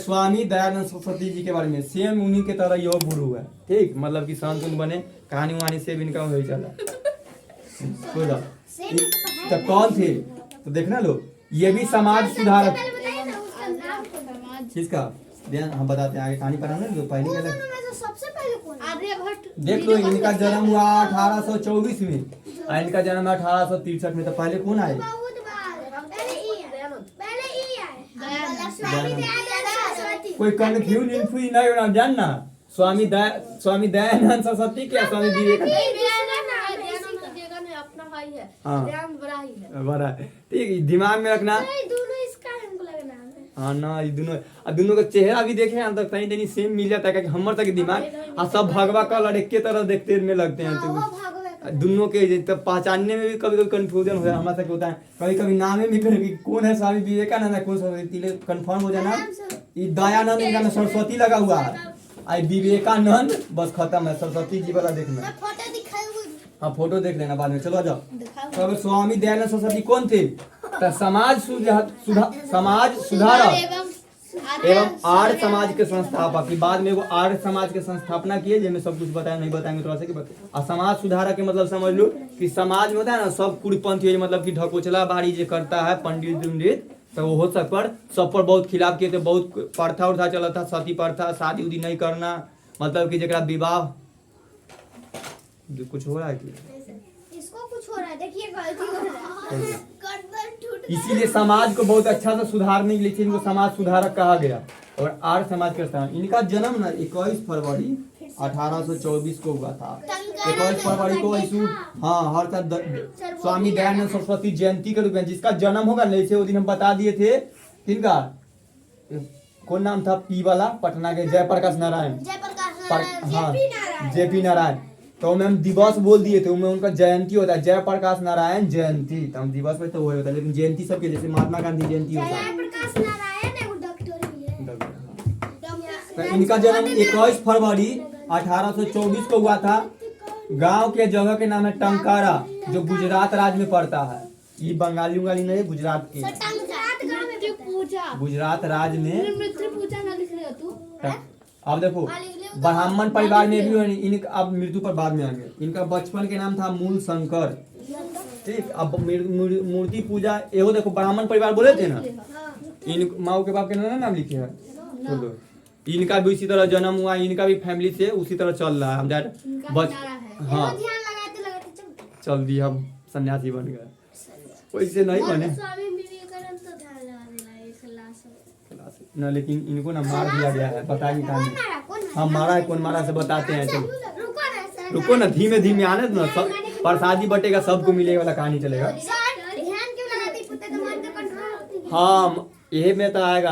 स्वामी दयानंद सरस्वती जी के बारे में, सेम उन्हीं के तरह यो गुरु है, ठीक, मतलब कि संत बने, कहानी वहानी से भी इनका वही चला। तो कौन थे तो देखना लो, ये भी समाज सुधारक। किसका ध्यान हम बताते हैं आगे, कहानी पढ़ाना जो पहले के देख लो। इनका जन्म हुआ 1824 में और इनका जन्म है 1863 में। तो पहले कौन आए? कोई कंफ्यूज नहीं होना, जानना स्वामी दयानंद सरस्वती क्या स्वामी विवेकानंद बड़ा है, ठीक, दिमाग में रखना। हाँ ना, ये दोनों का चेहरा भी देखे ना तो कहीं कहीं सेम मिल जाता है, क्योंकि हमारे तक दिमाग और सब भगवा कलर एक के तरह देखते में लगते हैं। तो दोनों के तब पहचानने में भी कभी कभी कंफ्यूजन हो जाए, हमारे तक होता है। कभी कभी नाम में भी कौन है स्वामी विवेकानंद है, कौन सरस्वती, कंफर्म हो जाना। ये दयानंद इनका में सरस्वती लगा हुआ है, आई विवेकानंद बस खत्म है। सरस्वती जी वाला देखना, हाँ फोटो देख लेना बाद में। चलो आ जाओ। तो स्वामी दयानंद सरस्वती कौन थे? तो समाज सुधारक एवं आर्य समाज के संस्थापक। बाद में वो आर्य समाज के संस्थापना किए, जिसमें सब कुछ बताया, नहीं बताएंगे थोड़ा सा कि बताए। और समाज सुधारक के मतलब समझ लो कि समाज में होता है ना सब कुड़पंथी, मतलब कि ढकोचला बाड़ी जो करता है पंडित उंडित, तो वो हो सब पर बहुत खिलाफ किए थे। बहुत प्रथा उर्था चला था, सती प्रथा, शादी उदी नहीं करना, मतलब कि जरा विवाह कुछ हो रहा है कि इसको कुछ हो रहा है, देखिए गलती हो रहा है। इसीलिए समाज को बहुत अच्छा से सुधारने के लिए इनको समाज सुधारक कहा गया। और आर्य समाज के स्थान, इनका जन्म ना 21 फरवरी 1824 को हुआ था। 21 फरवरी को यीशु, हाँ, हर साल स्वामी दयानंद सरस्वती जयंती के रूप में जिसका जन्म होगा जैसे वो दिन हम बता दिए थे। किनका कौन नाम था? पी वाला, पटना के जयप्रकाश नारायण, हाँ जेपी नारायण। तो हम दिवस बोल दिए थे, उनमें उनका जयंती होता है, जयप्रकाश नारायण जयंती। तो हम दिवस में तो वही होता है, लेकिन जयंती सबके जैसे महात्मा गांधी जयंती होता है। तो इनका जन्म 21 फरवरी 1824 को हुआ था। गांव के जगह के नाम है टंकारा, जो गुजरात राज्य में पड़ता है। ये बंगाली उंगाली नहीं, गुजरात के, गुजरात राज्य में। अब देखो ब्राह्मण परिवार में भी इनका अब मृत्यु पर बाद में आ गए। इनका बचपन के नाम था मूल शंकर, ठीक। अब मूर्ति पूजा एहो, देखो ब्राह्मण परिवार बोले थे ना, इन माँ के बाप के नाम लिखे है। चलो इनका भी इसी तरह जन्म हुआ, इनका भी फैमिली से उसी तरह चल रहा है। हम बच हाँ चल दिया, हम सन्यासी बन गए, वैसे नहीं बने ना, लेकिन इनको ना मार दिया गया है। बताएंगे कहानी, हम मारा है, कौन मारा से बताते हैं। चलो रुको ना, धीमे धीमे आने ना, सब प्रसादी बटेगा, सबको मिलेगा वाला कहानी चलेगा। हाँ यही में तो आएगा,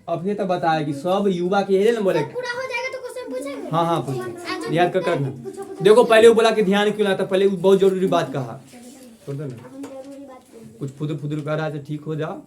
अभी तो बताया कि सब युवा के यही ना बोले। हाँ हाँ पूछ याद कर करना। देखो पहले वो बोला कि ध्यान क्यों लाता, पहले बहुत जरूरी बात कहा, सुन ना कुछ फुदर फुदर कर रहा है, ठीक हो जाओ।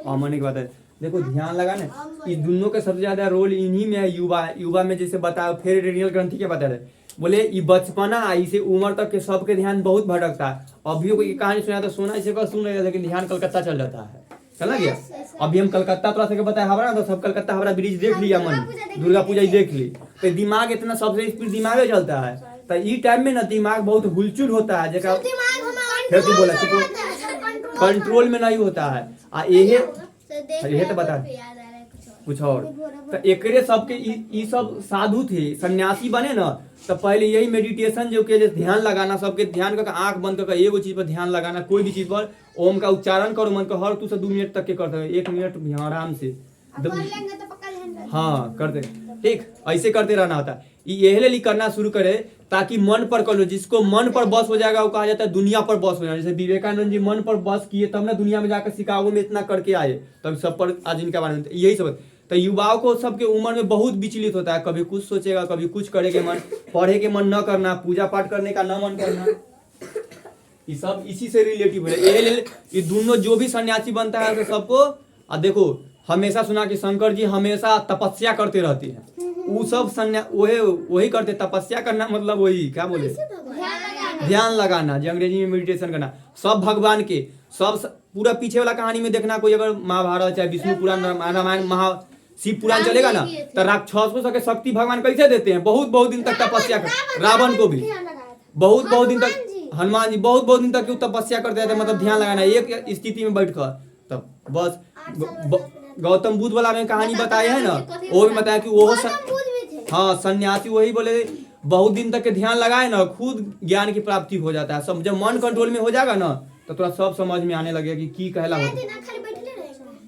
अमन की बात है, देखो ध्यान लगा ना, इस दोनों का सबसे ज्यादा रोल इन्हीं में है। युवा में जैसे बताया, फिर रेडियल ग्रंथि क्या बता रहे, बोले ये बचपना इसे उम्र तक के सबके ध्यान बहुत भटकता है। अभी कोई कहानी सुना तो सुना इसे सुन रहे, लेकिन ध्यान कलकत्ता चल जाता है, चला गया। अभी हम कलकत्ता थोड़ा सा बताया हमारा, तो सब कलकत्ता हमारा ब्रिज देख लिया, मन दुर्गा पूजा देख ली, तो दिमाग इतना सबसे स्पीड दिमाग में चलता है। तो ये टाइम में ना दिमाग बहुत हुलचुल होता है, जगह फिर तू बोला कंट्रोल में नहीं होता है। यही तो बता कुछ और। तो एकरे सबके ये सब साधु थे, सन्यासी बने ना, तो पहले यही मेडिटेशन जो के ध्यान लगाना, सबके ध्यान का आंख बंद करके एगो चीज पर ध्यान लगाना, कोई भी चीज पर ओम का उच्चारण करो मन को, हर तू से 2 मिनट तक के करते हो, 1 मिनट आराम से हाँ करते, ठीक, ऐसे करते रहना होता है। यही लिए करना शुरू करे ताकि मन पर कर लो, जिसको मन पर बस हो जाएगा वो कहा जाता है दुनिया पर बस हो जाना। जैसे विवेकानंद जी मन पर बस किए, तब ना दुनिया में जाकर शिकागो में इतना करके आए, तब सब पर आज इनके बारे में यही सब। तो युवाओं को सबके उम्र में बहुत विचलित होता है, कभी कुछ सोचेगा, कभी कुछ करेगा, मन पढ़े के मन न करना, पूजा पाठ करने का न मन करना, ये सब इसी से रिलेटिव है। ये दोनों जो भी सन्यासी बनता है तो सबको देखो हमेशा सुना कि शंकर जी हमेशा तपस्या करते रहते हैं, वो सब वही वही करते। तपस्या करना मतलब वही क्या बोले, ध्यान लगाना, जो अंग्रेजी में मेडिटेशन करना। सब भगवान के सब पूरा पीछे वाला कहानी में देखना, कोई अगर महाभारत चाहे विष्णु पुराण रामायण शिव पुराण चलेगा ना, तो राक्षसों के शक्ति भगवान कैसे देते हैं, बहुत बहुत दिन तक तपस्या कर, रावण को भी बहुत बहुत दिन तक, हनुमान जी बहुत बहुत दिन तक क्यों तपस्या करते थे, मतलब ध्यान लगाना एक स्थिति में बैठ कर। तब बस गौतम बुद्ध वाला में कहानी बताए है ना, वो भी बताया कि वो हाँ सन्यासी वही बोले बहुत दिन तक के ध्यान लगाए ना, खुद ज्ञान की प्राप्ति हो जाता है। सब जब मन कंट्रोल में हो जाएगा ना, तो थोड़ा सब समझ में आने लगेगा कि कहला हो।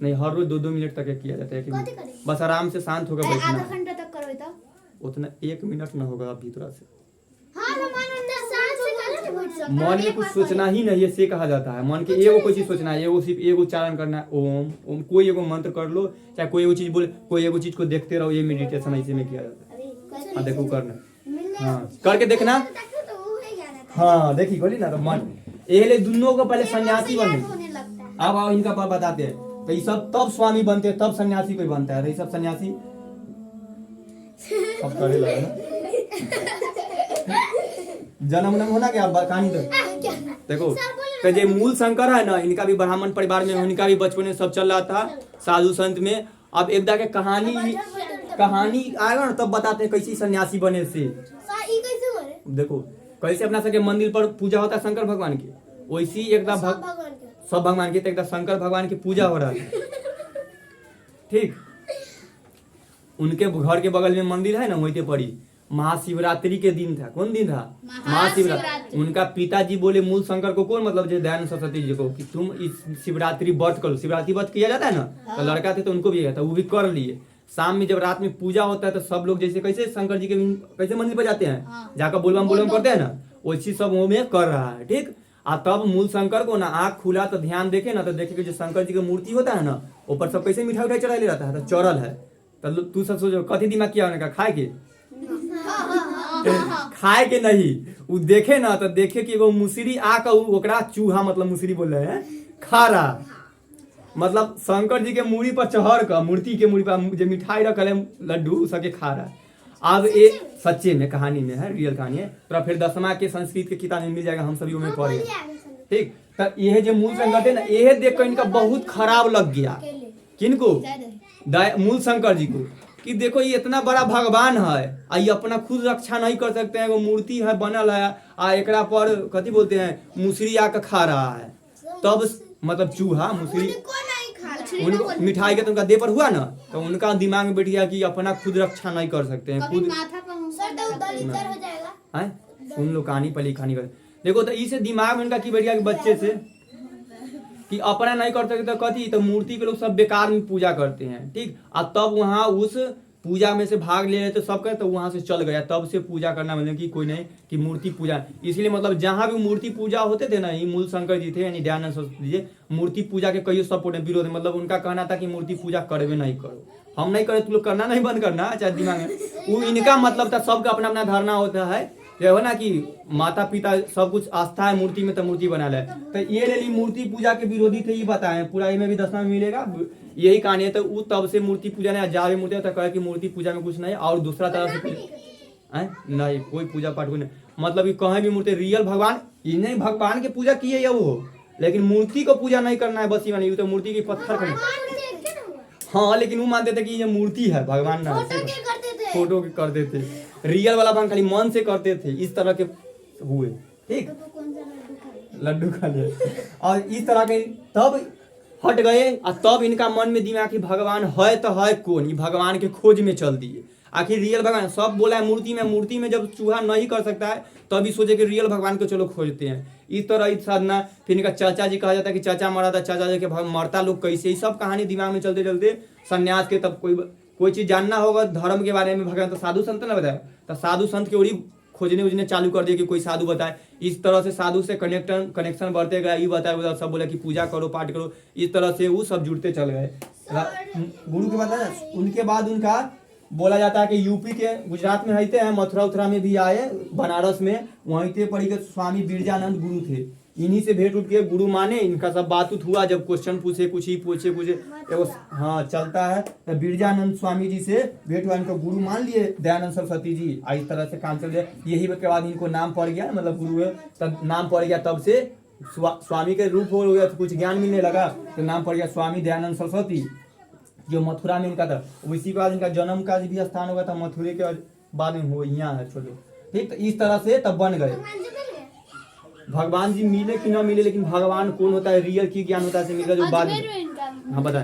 नहीं, हर रोज 2-2 मिनट तक किया जाता है कि बस आराम से शांत होकर बैठना। आधा घंटा तक करो तो उतना 1 मिनट ना होगा अभी थोड़ा से। मन में कुछ सोचना ही नहीं है, से कहा जाता है। मन के एगो कोई चीज सोचना है, एगो सिर्फ एगो उच्चारण करना है, ओम ओम। कोई एगो मंत्र कर लो, चाहे कोई एगो चीज बोले, कोई एगो चीज को देखते रहो, ये मेडिटेशन ऐसे में किया जाता है। हाँ देखो करना, हाँ करके देखना। हाँ देखी बोली ना, तो मन ये दोनों को पहले सन्यासी बने। अब आओ इनका पर बताते हैं। तो ये सब तब स्वामी बनते हैं, तब सन्यासी कोई बनता है। ये सब सन्यासी अब करे लगे ना जन्म नम होना क्या कहानी। तो देखो तो जो मूल शंकर है ना, इनका भी ब्राह्मण परिवार में, इनका भी बचपन में सब चल रहा था साधु संत में। अब एक के कहानी आएगा ना, तब बताते हैं कैसे सन्यासी बने से। देखो कैसे अपना सबके मंदिर पर पूजा होता है शंकर भगवान की, वैसी एकदम सब भगवान की, तो एकदम शंकर भगवान की पूजा हो रहा है। ठीक, उनके घर के बगल में मंदिर है ना, वहीं पे पड़ी। महाशिवरात्रि के दिन था। कौन दिन था? महाशिवरात्रि। उनका पिताजी बोले मूल शंकर को, कौन मतलब दयानंद सरस्वती जी को, कि तुम इस शिवरात्रि व्रत करो। शिवरात्रि व्रत किया जाता है ना, तो लड़का थे तो उनको भी किया था, वो भी कर लिए। शाम में जब रात में पूजा होता है तो सब लोग जैसे कैसे शंकर जी के कैसे मंदिर पर जाते हैं, जाकर बोलबम बोलबम करते हैं ना, वैसी सब वो में कर रहा है। ठीक, आ तब मूल शंकर को ना आँख खुला तो ध्यान देखे ना, तो देखे कि जो शंकर जी का मूर्ति होता है ना, ऊपर सब कैसे मिठाई उठाई चढ़ा ले रहता है, तो चौरल है। तो तू सब सोचो कथी दिमाग किया उन्होंने, खाए के खाए के नहीं, वो देखे ना तो देखे कि वो मुसरी आकर ओकरा चूहा मतलब मुसरी बोल रहे हैं खा रहा, मतलब शंकर जी के मूड़ी पर चढ़ कर, मूर्ति के मूड़ी पर जो मिठाई रखल है लड्डू सबके खा रहा है। अब ये सच्चे में कहानी में है, रियल कहानी है। तो फिर 10वां के संस्कृत के किताब में मिल जाएगा, हम सभी में पढ़े। ठीक, तो यह जो मूल शंकर थे ना, यह देख कर इनका बहुत खराब लग गया। किनको? मूल शंकर जी को, कि देखो ये इतना बड़ा भगवान है, ये अपना खुद रक्षा नहीं कर सकते हैं, वो मूर्ति है बनल है, एकरा पर कथी बोलते हैं मुसरी आकर खा रहा है। तब मतलब चूहा मुसरी मिठाई के तो उनका देह पर हुआ ना, तो उनका दिमाग में बैठ गया कि अपना खुद रक्षा नहीं कर सकते हैं, खुद सुन लो कहानी पहले कहानी कर। देखो तो इसे दिमाग में उनका की बैठ गया कि बच्चे से कि अपना नहीं कर सकते तो कथी, तो मूर्ति के लोग सब बेकार में पूजा करते हैं। ठीक, और तब वहाँ उस पूजा में से भाग ले रहे थे सब कहे, तो वहां से चल गया। तब से पूजा करना मतलब कि कोई नहीं कि मूर्ति पूजा, इसलिए मतलब जहां भी मूर्ति पूजा होते थे ना, ये मूल शंकर जी थे यानी दयानंद सरस्वती जी, मूर्ति पूजा के कई सपोर्ट विरोध, मतलब उनका कहना था कि मूर्ति पूजा करवे नहीं करो, हम नहीं करे, तुम लोग करना नहीं बंद करना चाहे दिमाग में। वो इनका मतलब था, सबका अपना अपना धारणा होता है जो है ना कि माता पिता सब कुछ आस्था है मूर्ति में, तो मूर्ति बना ले। तो ये ले ली मूर्ति पूजा के विरोधी थे, ये बताए पूरा में भी 10वां में मिलेगा, यही कहानी है। तो वो तब से मूर्ति पूजा नहीं, जहाँ मूर्ति तो कहे कि मूर्ति पूजा में कुछ नहीं, और दूसरा तरह से नहीं कोई पूजा पाठ कोई नहीं, मतलब कि कहीं भी मूर्ति रियल भगवान ये नहीं, भगवान के पूजा किए या वो, लेकिन मूर्ति को पूजा नहीं करना है बस, ये नहीं तो मूर्ति की पत्थर खरीद। हाँ, लेकिन वो मानते थे कि ये मूर्ति है, भगवान ना, फोटो के करते थे, रियल वाला भगवान खाली मन से करते थे, इस तरह के हुए। ठीक, लड्डू खा लिया और इस तरह के तब हट गए। और तब इनका मन में दिमाग कि भगवान है तो है कौन, ये भगवान के खोज में चल दिए। आखिर रियल भगवान सब बोला है मूर्ति में जब चूहा नहीं कर सकता है, तभी सोचे कि रियल भगवान को चलो खोजते हैं। इस तरह इस साधना, फिर इनका चाचा जी कहा जाता है कि चाचा मरा था, चाचा जी के मरता लोग कैसे, ये सब कहानी दिमाग में चलते चलते सन्यास के, तब कोई चीज जानना होगा धर्म के बारे में, भगवान तो साधु संत ने बताया, तो साधु संत की ओर खोजने उजने चालू कर दिया कि कोई साधु बताए। इस तरह से साधु से कनेक्शन बढ़ते गया, ये बताया सब बोला कि पूजा करो पाठ करो, इस तरह से वो सब जुड़ते चल गए। गुरु के बाद उनके बाद उनका बोला जाता है कि यूपी के गुजरात में रहते हैं, मथुरा उथुरा में भी आए, बनारस में वहीं थे पढ़ी के स्वामी बिरजानंद गुरु थे। इन्हीं से भेंट उठ के गुरु माने, इनका सब बात उत हुआ, जब क्वेश्चन पूछे कुछ ही पूछे एगो हाँ चलता है, तो बिरजानंद स्वामी जी से भेंट हुआ, इनको गुरु मान लिए दयानंद सरस्वती जी। इस तरह से काम चल गया। यही के बाद इनको नाम पड़ गया, मतलब गुरु है तब नाम पड़ गया, तब से स्वामी के रूप हो गया, तो कुछ ज्ञान मिलने लगा तो नाम पड़ गया स्वामी दयानंद सरस्वती। जो मथुरा में इनका था, उसी के बाद इनका जन्म का भी स्थान होगा था मथुरे के बाद में हो यहाँ है छोड़ो। ठीक, तो इस तरह से तब बन गए। भगवान जी मिले कि ना मिले, लेकिन भगवान कौन होता है, रियल की ज्ञान होता है मिलेगा जो बाद में। हाँ बताए,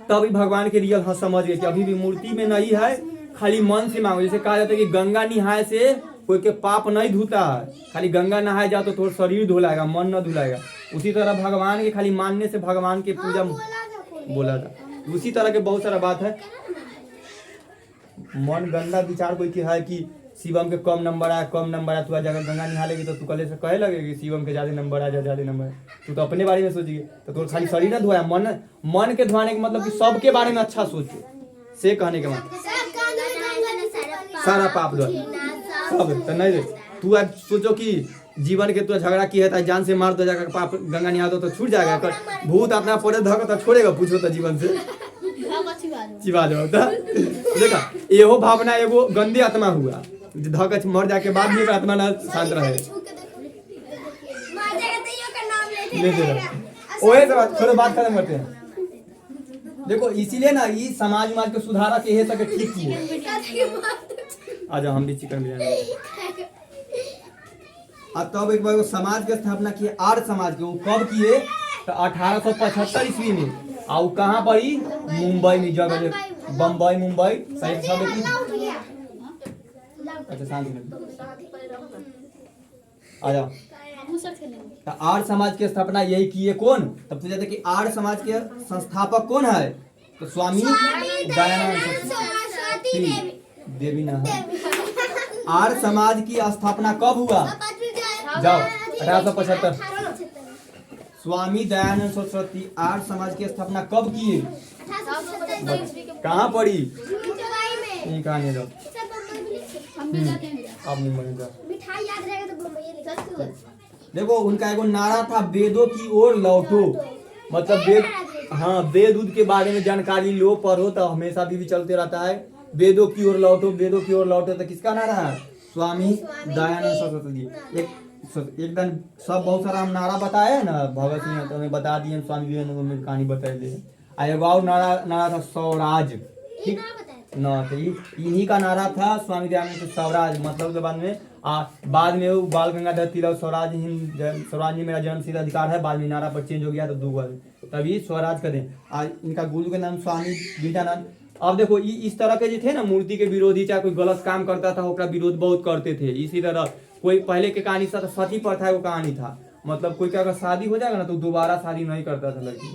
तभी भगवान के रियल हाँ समझ गए कि अभी भी मूर्ति में नहीं है, खाली मन से मांगो। जैसे कहा जाता है कि गंगा नहाए से कोई के पाप नहीं धुता है, खाली गंगा नहाए जाओ तो थोड़ा शरीर धुलाएगा, मन न धुलाएगा। उसी तरह भगवान के खाली मानने से भगवान के पूजा बोला था। उसी तरह के बहुत सारा बात है। मन गंदा विचार कोई के है कि शिवम के कम नंबर आया, कम नंबर आया, तू आज अगर गंगा निहा लेगी तो तू कल से कहे लगे कि शिवम के ज्यादा नंबर आ जा, ज्यादा नंबर। तू तो अपने बारे में सोचिए, तो तू खाली शरीर ना धोया, मन के धोने के मतलब कि सबके बारे में अच्छा सोचे से कहने के मतलब सारा पाप धो सब तो नहीं। तू आज सोचो कि जीवन के तू झगड़ा की है तो जान से मार दो, जाकर पाप गंगा निहा दो तो छूट जाएगा। भूत अपना पड़े धोगा तो छोड़ेगा, पूछो तो जीवन से चिवा दो। देखा एहो भावना एगो गंदे आत्मा हुआ, धक मर जाके बाद में आत्मा ना शांत रहे। ओए तो थोड़ा बात खत्म करते हैं। देखो इसीलिए ना ये समाज के सुधारक यही तक ठीक किए। आ जाओ हम भी चिकन बिरयानी। और तब एक बार समाज की स्थापना किए, आर्य समाज के। वो कब किए तो 1875 ईस्वी में। और कहाँ पड़ी? मुंबई में, जगह बम्बई मुंबई सही सब की। अच्छा शांति आ जाओ। तो आर्य समाज की स्थापना यही किए कौन? तब पूछा था कि आर्य समाज के संस्थापक कौन है? तो स्वामी दयानंद देवी ना है। आर्य समाज की स्थापना कब हुआ? जाओ 1875। स्वामी दयानंद सरस्वती आर्य समाज की स्थापना कब किए? कहाँ पड़ी? कहाँ नहीं जाओ अब मुंबई जाओ। देखो उनका एगो नारा था, वेदों की ओर लौटो। मतलब वेद, हाँ वेद उद के बारे में जानकारी लो, पढ़ो, तो हमेशा भी चलते रहता है। वेदों की ओर लौटो, वेदों की ओर लौटो। तो किसका नारा है? स्वामी दयानंद सरस्वती जी। एक दिन सब बहुत सारा हम नारा बताए ना भगत सिंह, तो हमें बता दिए स्वामी विवेकानंद में कहानी बताए थे। एगो और नारा था स्वराज। ठीक ना, तो इन्हीं का नारा था स्वामी दयानंद स्वराज। मतलब के बाद में वो बाल गंगाधर तिलक स्वराज हिंद, स्वराज मेरा जन्म सिद्ध अधिकार है, बाद में नारा पर चेंज हो गया तो 2 बार तभी स्वराज कर दें। आज इनका गुरु का नाम स्वामी विवेकानंद। अब देखो इस तरह के जो थे ना मूर्ति के विरोधी, चाहे कोई गलत काम करता था उसका विरोध बहुत करते थे। इसी तरह कोई पहले के कहानी था, सती प्रथा वो कहानी था। मतलब कोई का अगर शादी हो जाएगा ना तो दोबारा शादी नहीं करता था लड़की।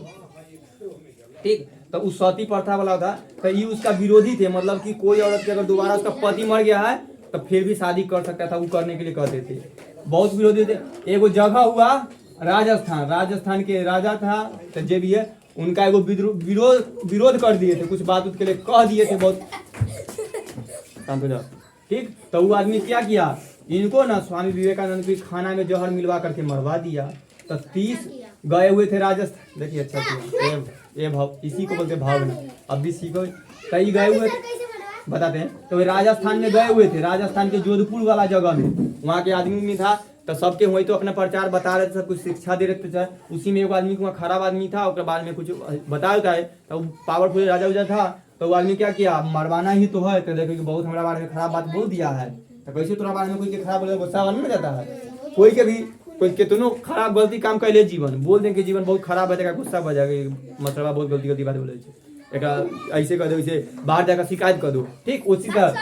ठीक, तो उस सती प्रथा वाला था, तो ये उसका विरोधी थे। मतलब कि कोई औरत के अगर दोबारा उसका पति मर गया है तो फिर भी शादी कर सकता था, वो करने के लिए कहते थे। बहुत विरोधी थे। एगो जगह हुआ राजस्थान के राजा था तो जे भी है, उनका एगो विरोध कर दिए थे, कुछ बात के लिए कह दिए थे बहुत। शांत हो जाओ। ठीक, तो वो आदमी क्या किया, इनको ना स्वामी विवेकानंद की खाना में जहर मिलवा करके मरवा दिया। तो 30 गए हुए थे राजस्थान। देखिए अच्छा किया, ये भाव, इसी को बोलते भावना। अब भी सीखो। कई गए हुए बताते हैं। तो वे राजस्थान में गए हुए थे, राजस्थान के जोधपुर वाला जगह में। वहाँ के आदमी में था तो सबके वही तो अपना प्रचार बता रहे थे, सब कुछ शिक्षा दे रहे थे। उसी में एक आदमी वहाँ खराब आदमी था, उसके बाद में कुछ बता देता है तो पावरफुल राजा उजा था। तो वो आदमी क्या किया, मरवाना ही तो है। तो देखो कि बहुत हमारे बारे में खराब बात बोल दिया है, तो कैसे तुम्हारे बारे में कोई के खराब बोले गुस्सा नहीं जाता है? कोई के भी कोई कितनों खराब गलती काम कर ले, जीवन बोल दें कि जीवन बहुत खराब है, गुस्सा हो जाएगा, मतलब बहुत गलती बात बोले ऐसे कर दो, इसे बाहर जाकर शिकायत कर दो। ठीक, उसी तरह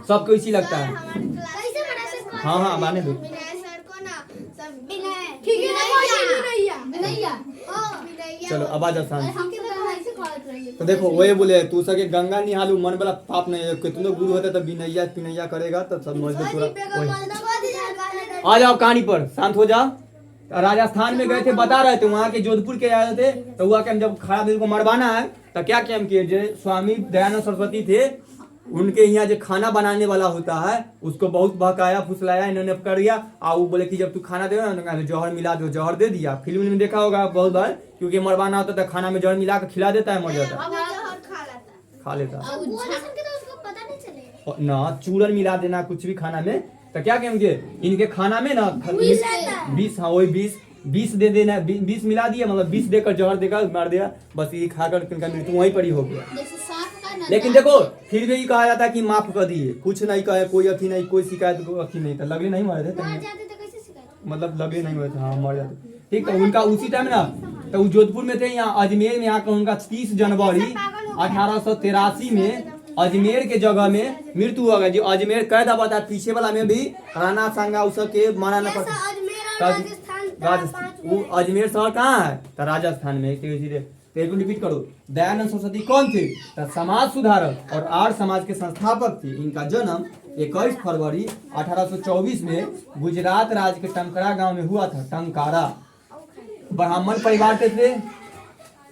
सबको इसी लगता है। हाँ हाँ माने दो। चलो अब आ जाओ। तो देखो वही बोले तू सके गंगा निहालू मन वाला पाप नहीं है। कितनों गुरु होते तो बिनैया पिनैया करेगा तो सब मजबूत पूरा। आ जाओ कहानी पर, शांत हो जाओ। राजस्थान में गए थे, बता रहे थे वहाँ के जोधपुर के आए थे। तो हुआ कि हम जब खराब दिल को मरवाना है तो क्या हम किए, जो स्वामी दयानंद सरस्वती थे उनके यहाँ जो खाना बनाने वाला होता है उसको बहुत बहकाया फुसलाया इन्होंने कर दिया। और वो बोले कि जब तू खाना दे ना तो जहर मिला दो, जहर दे दिया। फिल्म में देखा होगा बहुत बार, क्योंकि मरवाना होता था खाना में जहर मिला के खिला देता है, मर जाता है, खा लेता है। ना चूरन मिला देना कुछ भी खाना में तो क्या कहेंगे इनके खाना में ना 20, हाँ वही 20 दे देना, 20 मिला दिया, मतलब 20 देकर जहर देकर मार दिया, बस ये खाकर इनका मृत्यु वहीं पर ही हो गया। लेकिन देखो फिर भी कहा जाता है कि माफ कर दिए, कुछ नहीं कहे, कोई अथी नहीं, कोई शिकायत अथी नहीं था, लगले नहीं मरे थे, मतलब लगे नहीं हुए थे, हाँ मर जाते। ठीक है, उनका उसी टाइम ना तो वो जोधपुर में थे, यहाँ अजमेर में आकर उनका 30 जनवरी 1883 में अजमेर के जगह में मृत्यु हो गया। जो अजमेर कह दबा था पीछे वाला में भी राणा सांगा उस के माना पड़ता, राजस्थान, वो अजमेर शहर कहाँ है तो राजस्थान में। तेरे को रिपीट करो, दयानंद सरस्वती कौन थे तो समाज सुधारक और आर्य समाज के संस्थापक थे। इनका जन्म 21 फरवरी 1824 में गुजरात राज्य के टंकारा गांव में हुआ था। टंकारा ब्राह्मण परिवार के थे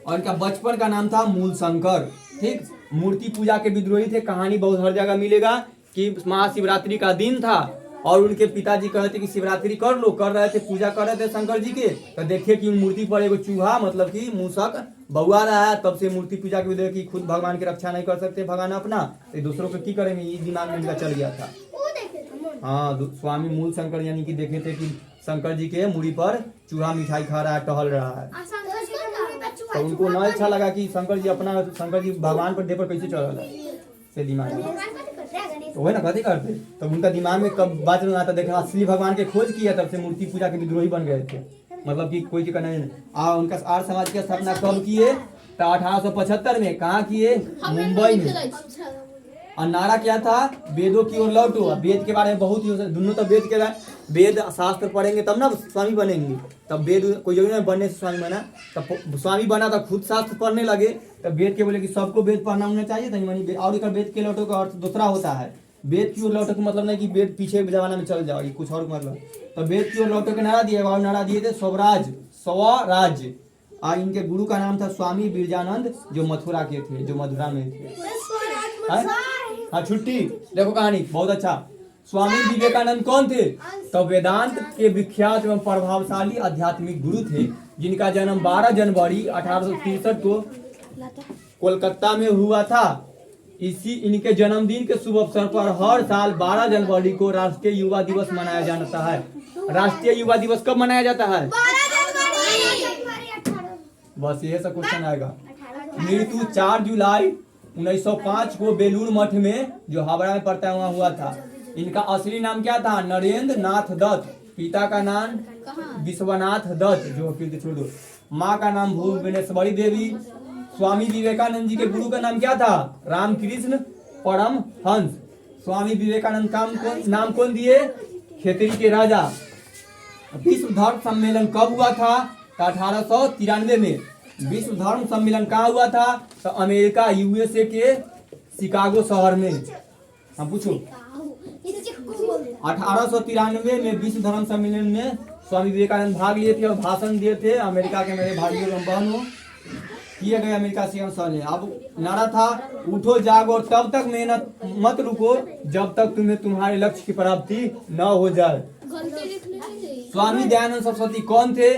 और इनका बचपन का नाम था मूल शंकर। ठीक, मूर्ति पूजा के विद्रोही थे। कहानी बहुत हर जगह मिलेगा कि महाशिवरात्रि का दिन था और उनके पिताजी कहते थे कि शिवरात्रि कर लो, कर रहे थे, पूजा कर रहे थे शंकर जी के, तो देखिए कि मूर्ति पर एगो चूहा मतलब कि मूसक बउआ रहा है। तब से मूर्ति पूजा के विद्रोह की खुद भगवान की रक्षा नहीं कर सकते भगवान अपना, तो दूसरों को की करेंगे, ये दिमाग में इनका चल गया था। हाँ, स्वामी मूल शंकर यानी कि देखे थे कि शंकर जी के मूड़ी पर चूहा मिठाई खा रहा है, टहल रहा है, तो उनको न अच्छा लगा कि शंकर जी भगवान पर दे पर कैसे चल रहा है से दिमाग में, तो वही ना कथी करते। तो उनका दिमाग में कब बात नहीं आता, देखा असली भगवान के खोज किया, तब से मूर्ति पूजा के विद्रोही बन गए थे, मतलब कि कोई चीज नहीं। उनका आर्य समाज की स्थापना कब किए तो 1875 में। कहाँ किए? मुंबई में। और नारा क्या था? वेदों की ओर लौटो। वेद के बारे में बहुत ही दोनों तो वेद के वेद शास्त्र पढ़ेंगे तब ना स्वामी बनेंगे। तब वेद कोई जरूरी नहीं बनने से स्वामी बना, तब स्वामी बना तो खुद शास्त्र पढ़ने लगे। तब वेद के बोले कि सबको वेद पढ़ना होना चाहिए, तो और वेद के लौटो का अर्थ दूसरा होता है। वेद की ओर लौटो का मतलब नहीं कि वेद पीछे के जमाना में चल जाओ, ये कुछ और मतलब। तो वेद की ओर लौटो के नारा दिया और नारा दिए थे स्वराज। और इनके गुरु का नाम था स्वामी बिरजानंद, जो मथुरा के थे, जो मथुरा में थे। हाँ, छुट्टी देखो कहानी बहुत अच्छा। स्वामी विवेकानंद कौन थे? तो वेदांत के विख्यात एवं प्रभावशाली आध्यात्मिक गुरु थे, जिनका जन्म 12 जनवरी 1863 को कोलकाता में हुआ था। इसी इनके जन्मदिन के शुभ अवसर पर हर साल 12 जनवरी को राष्ट्रीय युवा दिवस मनाया जाता है। राष्ट्रीय युवा दिवस कब मनाया जाता है? बस ये सब क्वेश्चन आएगा। मृत्यु 4 जुलाई 1905 को बेलूर मठ में, जो हावड़ा में पड़ता है, वहाँ हुआ था। इनका असली नाम क्या था? नरेंद्र नाथ दत्त। पिता का नाम विश्वनाथ दत्त, जो कीर्ति छोड़ दो। माँ का नाम भुवनेश्वरी देवी। स्वामी विवेकानंद जी के गुरु का नाम क्या था? रामकृष्ण परमहंस। स्वामी विवेकानंद का नाम कौन दिए? खेतरी के राजा। विश्व धर्म सम्मेलन कब हुआ था? 1893 में। विश्व धर्म सम्मेलन कहाँ हुआ था? तो अमेरिका यूएसए के शिकागो शहर में। हम पूछो 1893 में विश्व धर्म सम्मेलन में स्वामी विवेकानंद भाग लिए थे और भाषण दिए थे। अमेरिका के मेरे भाइयों एवं बहनों, किए गए अमेरिका से ने। अब नारा था उठो जागो और तब तक मेहनत मत रुको जब तक तुम्हें तुम्हारे लक्ष्य की प्राप्ति न हो जाए। स्वामी दयानंद सरस्वती कौन थे?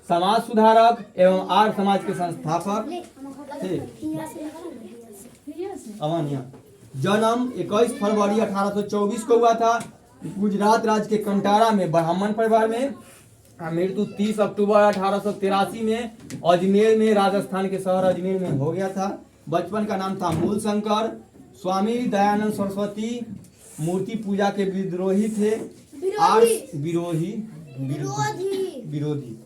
समाज सुधारक एवं आर्य समाज के संस्थापक थे। जन्म 21 फरवरी 1824 को हुआ था गुजरात राज्य के कंटारा में ब्राह्मण परिवार में। मृत्यु 30 अक्टूबर 1883 में अजमेर में, राजस्थान के शहर अजमेर में हो गया था। बचपन का नाम था मूल शंकर। स्वामी दयानंद सरस्वती मूर्ति पूजा के विद्रोही थे। विरोधी।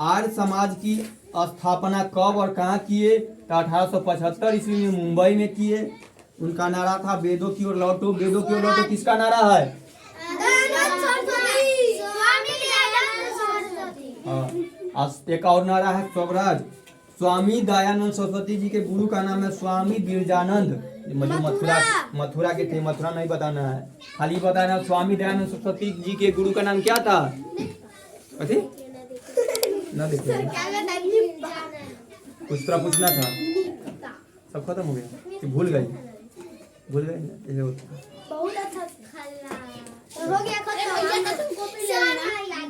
आर्य समाज की स्थापना कब और कहाँ किए? तो 1875 ईस्वी में मुंबई में किए। उनका नारा था वेदों की ओर लौटो। वेदों की ओर लौटो किसका नारा है? एक और नारा है स्वराज। स्वामी दयानंद सरस्वती जी के गुरु का नाम है स्वामी बिरजानंद, मुझे मथुरा के थे। मथुरा नहीं बताना है, खाली बताना। स्वामी दयानंद सरस्वती जी के गुरु का नाम क्या था? ना देखिए, कुछ तरह पूछना था, सब खत्म हो गया कि भूल गई। भूल गए ना, ये होता है। बहुत अच्छा खाना तो हो गया